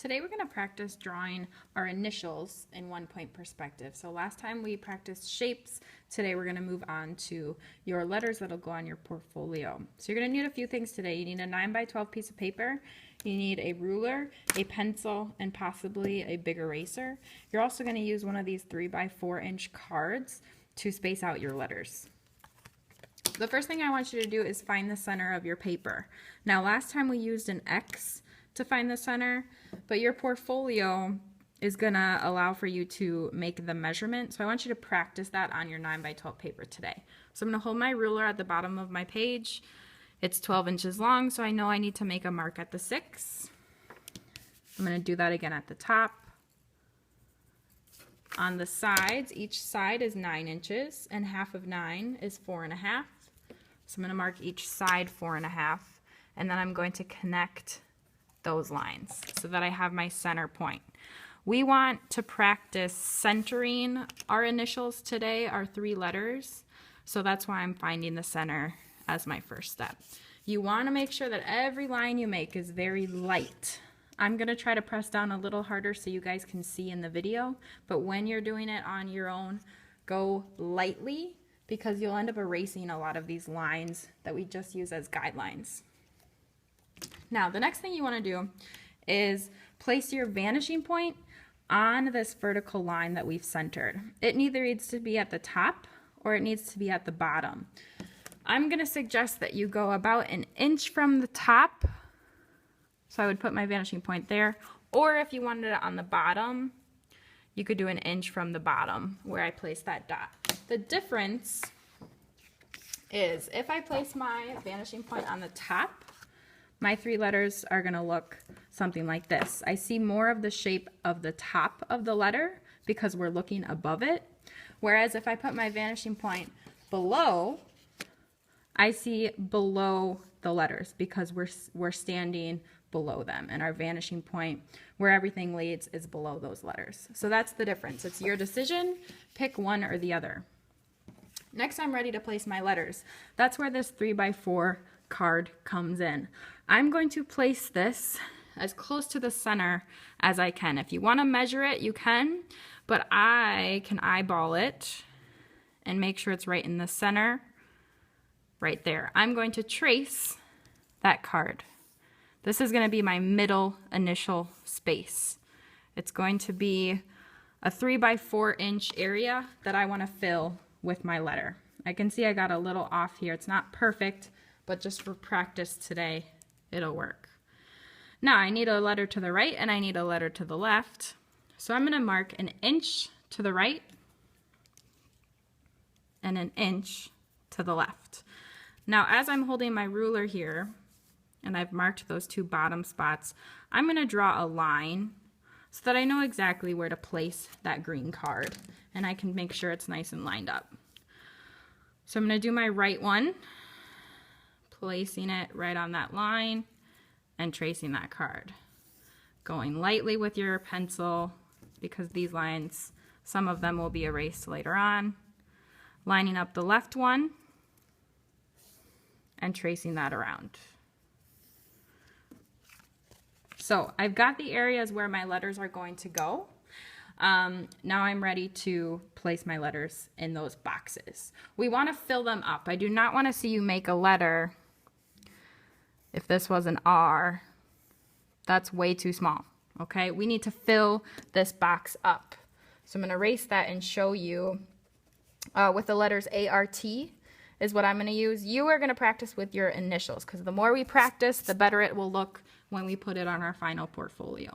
Today we're going to practice drawing our initials in 1-point perspective. So last time we practiced shapes. Today we're going to move on to your letters that'll go on your portfolio. So you're going to need a few things today. You need a 9x12 piece of paper. You need a ruler, a pencil, and possibly a big eraser. You're also going to use one of these 3x4-inch cards to space out your letters. The first thing I want you to do is find the center of your paper. Now last time we used an X to find the center, but your portfolio is gonna allow for you to make the measurement. So I want you to practice that on your 9x12 paper today. So I'm gonna hold my ruler at the bottom of my page. It's 12 inches long, so I know I need to make a mark at the 6. I'm gonna do that again at the top. On the sides, each side is 9 inches, and half of 9 is 4.5. So I'm gonna mark each side 4.5, and then I'm going to connect those lines so that I have my center point. We want to practice centering our initials today, our 3 letters. So that's why I'm finding the center as my first step. You want to make sure that every line you make is very light. I'm going to try to press down a little harder so you guys can see in the video, but when you're doing it on your own, go lightly because you'll end up erasing a lot of these lines that we just use as guidelines. Now, the next thing you want to do is place your vanishing point on this vertical line that we've centered. It either needs to be at the top or it needs to be at the bottom. I'm going to suggest that you go about 1 inch from the top. So I would put my vanishing point there. Or if you wanted it on the bottom, you could do 1 inch from the bottom where I place that dot. The difference is if I place my vanishing point on the top, my 3 letters are going to look something like this. I see more of the shape of the top of the letter because we're looking above it. Whereas if I put my vanishing point below, I see below the letters because we're standing below them, and our vanishing point where everything leads is below those letters. So that's the difference. It's your decision. Pick one or the other. Next, I'm ready to place my letters. That's where this 3x4 card comes in. I'm going to place this as close to the center as I can. If you want to measure it, you can, but I can eyeball it and make sure it's right in the center, right there. I'm going to trace that card. This is going to be my middle initial space. It's going to be a 3x4-inch area that I want to fill with my letter. I can see I got a little off here. It's not perfect, but just for practice today, it'll work. Now I need a letter to the right and I need a letter to the left. So I'm going to mark 1 inch to the right and 1 inch to the left. Now as I'm holding my ruler here and I've marked those 2 bottom spots, I'm going to draw a line so that I know exactly where to place that green card and I can make sure it's nice and lined up. So I'm going to do my right one, placing it right on that line and tracing that card. Going lightly with your pencil because these lines, some of them will be erased later on. Lining up the left one and tracing that around. So I've got the areas where my letters are going to go. Now I'm ready to place my letters in those boxes. We want to fill them up. I do not want to see you make a letter. If this was an R, that's way too small, okay? We need to fill this box up. So I'm going to erase that and show you with the letters ART is what I'm going to use. You are going to practice with your initials because the more we practice, the better it will look when we put it on our final portfolio.